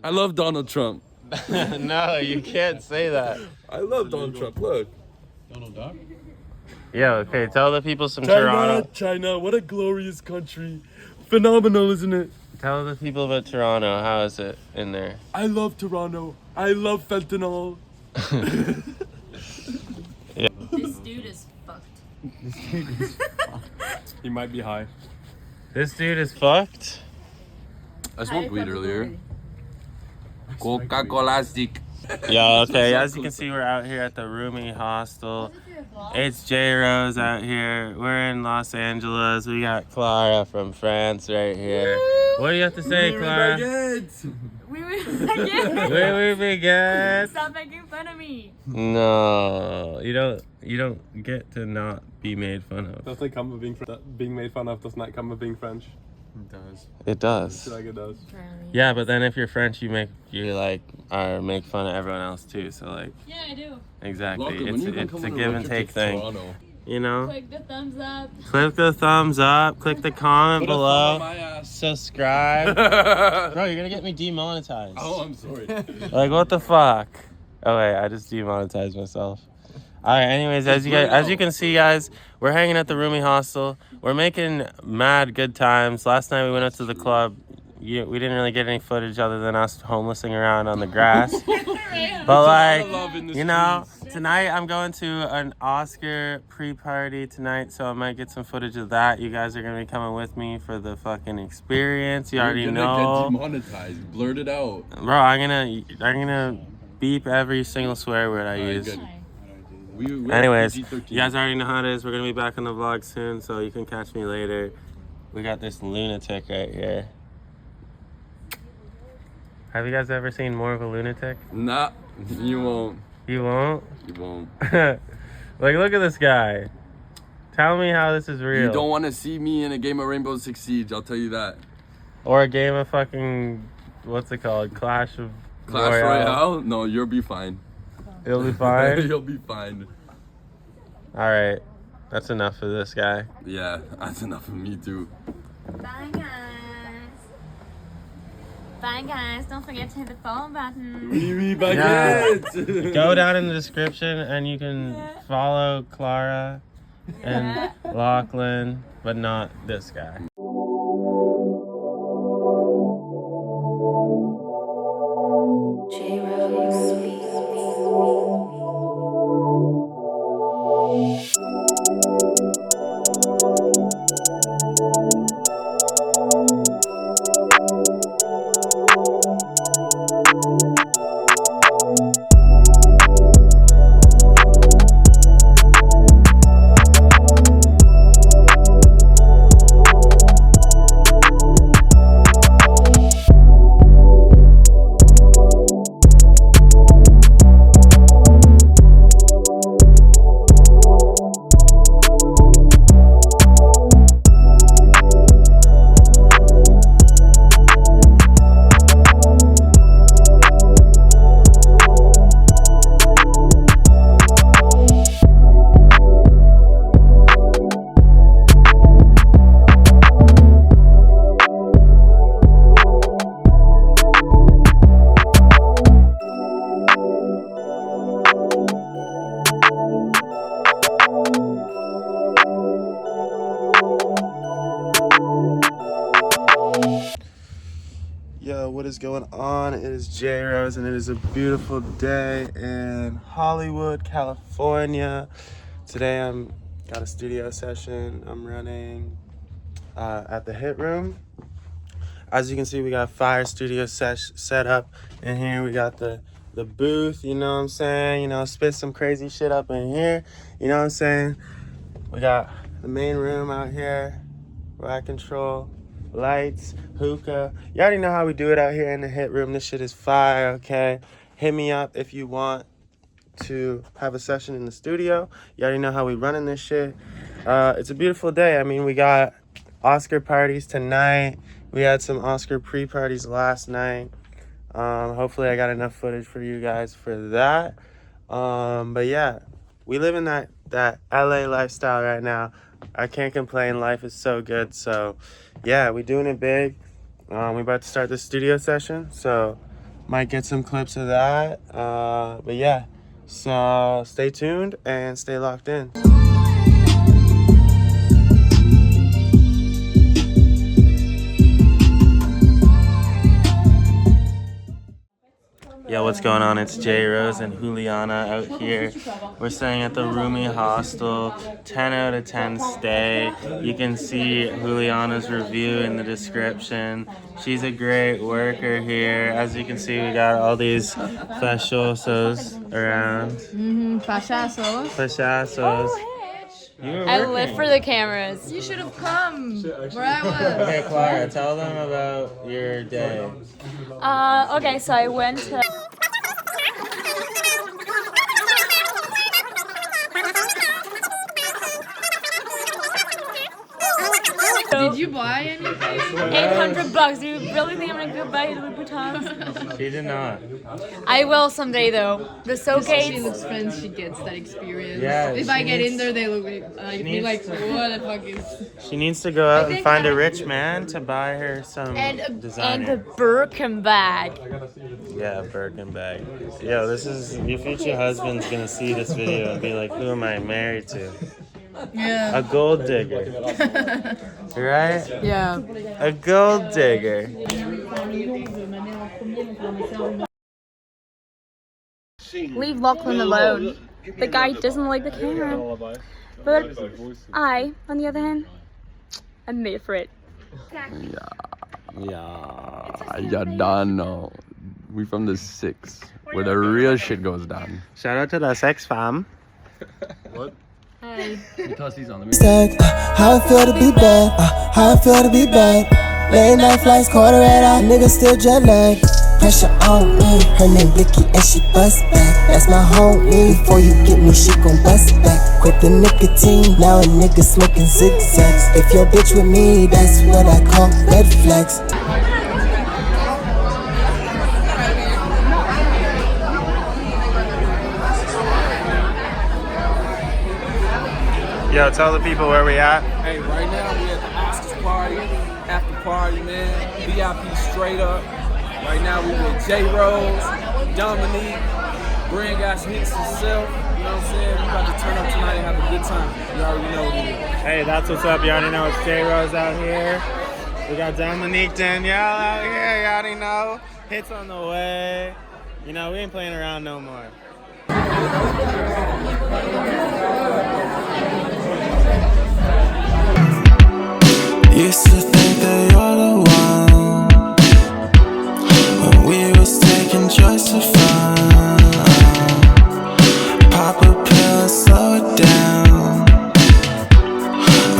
I love Donald Trump. No, you can't say that. I love Donald Trump. Look. Donald Duck? Yeah, okay, tell the people some Toronto. China, what a glorious country. Phenomenal, isn't it? Tell the people about Toronto. How is it in there? I love Toronto. I love fentanyl. Yeah. This dude is fucked. He might be high. This dude is fucked. I smoked weed earlier. Coca-Cola stick. Yeah, okay, as you can see, we're out here at the Rumi Hostel. It's J-Rose out here. We're in Los Angeles. We got Clara from France right here. What do you have to say, Clara? We Baguette. Stop making fun of me. No, you don't get to not be made fun of. Doesn't come with being made fun of. Does not come with being French. It does. It does. Like it does. Yeah, but then if you're French, you make fun of everyone else too. So like. Yeah, I do. Exactly. It's a give and take thing. Toronto. You know. Click the thumbs up. Click the thumbs up. Click the comment below. Subscribe. Bro, you're gonna get me demonetized. Oh, I'm sorry. Like what the fuck? Oh wait, I just demonetized myself. Alright, anyways, as you can see, guys, we're hanging at the Rumi Hostel. We're making mad good times. Last night we went out to the club. We didn't really get any footage other than us homelessing around on the grass. But like, you know, tonight I'm going to an Oscar pre-party tonight, so I might get some footage of that. You guys are gonna be coming with me for the fucking experience. You already know. Get demonetized. Blurt it out. Bro, I'm gonna beep every single swear word I use. Good. Anyways, you guys already know how it is. We're gonna be back on the vlog soon, so you can catch me later. We got this lunatic right here. Have you guys ever seen more of a lunatic? Nah, you won't. You won't? You won't. Like, look at this guy. Tell me how this is real. You don't want to see me in a game of Rainbow Six Siege, I'll tell you that. Or a game of fucking, what's it called? Clash Royale? No, you'll be fine. You'll be fine? You'll be fine. Alright, that's enough of this guy. Yeah, that's enough of me too. Bye, guys. Bye, guys. Don't forget to hit the follow button. Baguette. Go down in the description and you can follow Clara and Lachlan, but not this guy. Yo, what is going on? It is J-Rose and it is a beautiful day in Hollywood, California. Today I'm got a studio session I'm running at the Hit Room. As you can see, we got a fire studio set up in here. We got the booth, you know what I'm saying? You know, spit some crazy shit up in here, you know what I'm saying? We got the main room out here where I control lights, hookah. You already know how we do it out here in the Hit Room. This shit is fire, okay? Hit me up if you want to have a session in the studio. You already know how we running this shit. It's a beautiful day. I mean, we got Oscar parties tonight. We had some Oscar pre-parties last night. Hopefully I got enough footage for you guys for that. But yeah, we live in that LA lifestyle right now. I can't complain. Life is so good. So yeah, we doing it big. We about to start the studio session. So Might get some clips of that. But yeah, so stay tuned and stay locked in. Yo, what's going on? It's J Rose and Juliana out here. We're staying at the Rumi Hostel. 10 out of 10 stay. You can see Juliana's review in the description. She's a great worker here. As you can see, we got all these fachosos around. Payasos. Fachosos. You were I working. live for the cameras. You should have come where I was. Okay, Clara, tell them about your day. Okay, so I went to... Did you buy anything? $800. Do you really think I'm gonna go buy Louis Vuittons? She did not. I will someday though. The She Socates. looks friends, she gets that experience. Yeah, if she I get needs- in there, they look like, be needs like, to- what the fuck is... She needs to go out and think find a I- rich man to buy her some And a designer. Birkin bag. Yeah, Birkin bag. Yo, this is your future husband's gonna see this video and be like, "Who am I married to? Yeah. A gold digger, right? Yeah. A gold digger." Leave Lachlan alone. The guy doesn't like the camera. But I, on the other hand, I'm made for it. Yeah, you done know. We from the 6, where the real shit goes down. Shout out to the sex fam. Because he's on the Stack, how I feel to be bad, how I feel to be bad. Late night flights, quarter red eye, nigga still jet lag. Pressure on me, her name Blicky and she bust back. That's my homie, before you get me, she gon' bust back. Quit the nicotine, now a nigga smoking zigzags. If your bitch with me, that's what I call red flags. Yo, tell the people where we at. Hey, right now we at the Oscars party, after party, man. VIP straight up. Right now we with J Rose, Dominique, Brand got hits himself. You know what I'm saying? We about to turn up tonight and have a good time. You already know what it is. Hey, that's what's up. You already know it's J Rose out here. We got Dominique Danielle out here. You already know. Hits on the way. You know, we ain't playing around no more. Used to think that you're the one when we was taking drugs for fun. Pop a pill and slow it down.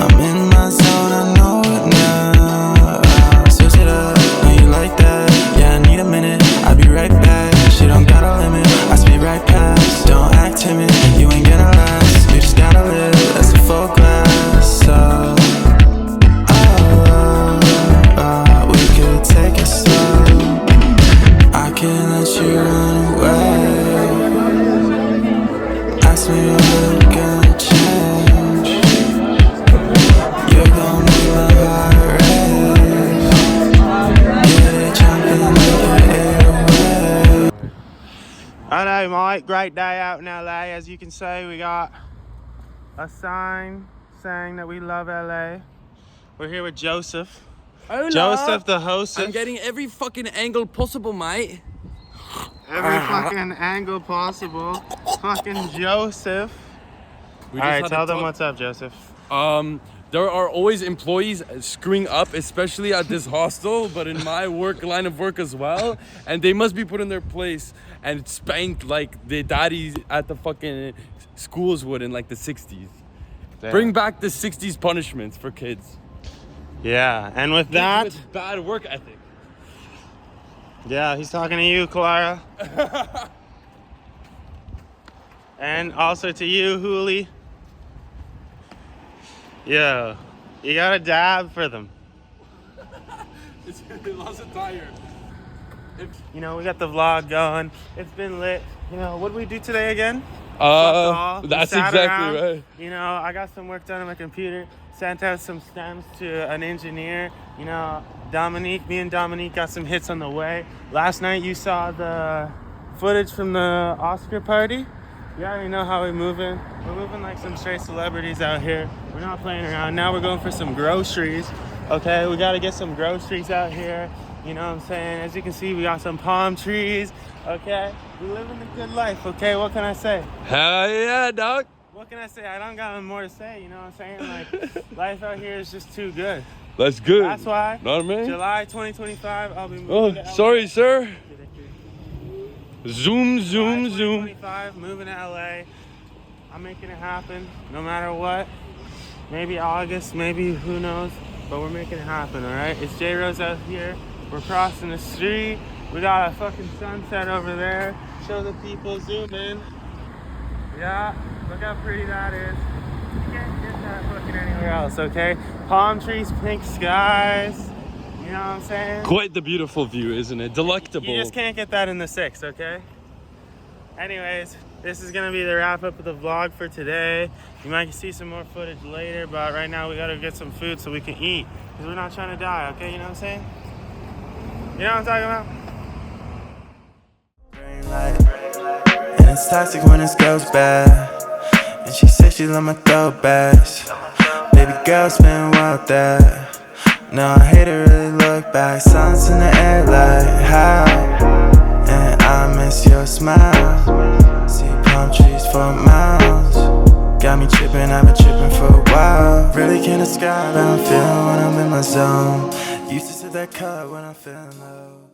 I'm in my zone, I know it now. Switch it up, know you like that. Yeah, I need a minute, I'll be right back. She don't got a limit, I speed right past. Don't act timid, you ain't gonna last. You just gotta live, that's a full glass. So we could take it slow. I can't let you run away. Ask me what gonna change. You're gonna make my heart race. Get it jumping like an airway. I know, Mike. Great day out in LA. As you can see, we got a sign saying that we love LA. We're here with Joseph. Hola. Joseph, the host. I'm getting every fucking angle possible, mate. Every fucking angle possible. Fucking Joseph. We All just right, had tell a them talk. what's up, Joseph. There are always employees screwing up, especially at this hostel, but in my line of work as well. And they must be put in their place and spanked like the daddies at the fucking schools would in like the 60s. Damn. Bring back the 60s punishments for kids. Yeah, and with that, With bad work ethic. yeah, he's talking to you, Clara. And also to you, Hooli. Yeah, you got a dab for them. They lost a tire. You know, we got the vlog going. It's been lit. You know, what did we do today again? Fucked all. We That's sat exactly around. right. You know, I got some work done on my computer. Sent out some stems to an engineer. You know, Me and Dominique got some hits on the way. Last night you saw the footage from the Oscar party. You already know how we're moving. We're moving like some straight celebrities out here. We're not playing around. Now we're going for some groceries. Okay, we gotta get some groceries out here. You know what I'm saying? As you can see, we got some palm trees. Okay, we're living the good life. Okay, what can I say? Hell yeah, dog. What can I say? I don't got more to say. You know what I'm saying? Like, life out here is just too good. That's good. That's why. Know what I mean? July 2025, I'll be moving Oh, to LA. sorry, sir. Zoom, July zoom, zoom. 2025, moving to LA. I'm making it happen, no matter what. Maybe August, maybe who knows, but we're making it happen. All right. It's J Rose out here. We're crossing the street. We got a fucking sunset over there. Show the people. Zoom in. Yeah. Look how pretty that is. You can't get that fucking anywhere else. Okay. Palm trees, pink skies. You know what I'm saying? Quite the beautiful view, isn't it? Delectable. You just can't get that in the 6, okay? Anyways, this is gonna be the wrap up of the vlog for today. You might see some more footage later, but right now we gotta get some food so we can eat. Because we're not trying to die, okay? You know what I'm saying? You know what I'm talking about? And it's toxic when it goes bad. And she said she love my throwbacks. Baby girl spin wild that. No, I hate to really look back. Silence in the air like how. And I miss your smile. See palm trees for miles. Got me tripping, I've been tripping for a while. Really can't describe how I'm feeling when I'm in my zone. Used to sit that cut when I'm feeling low.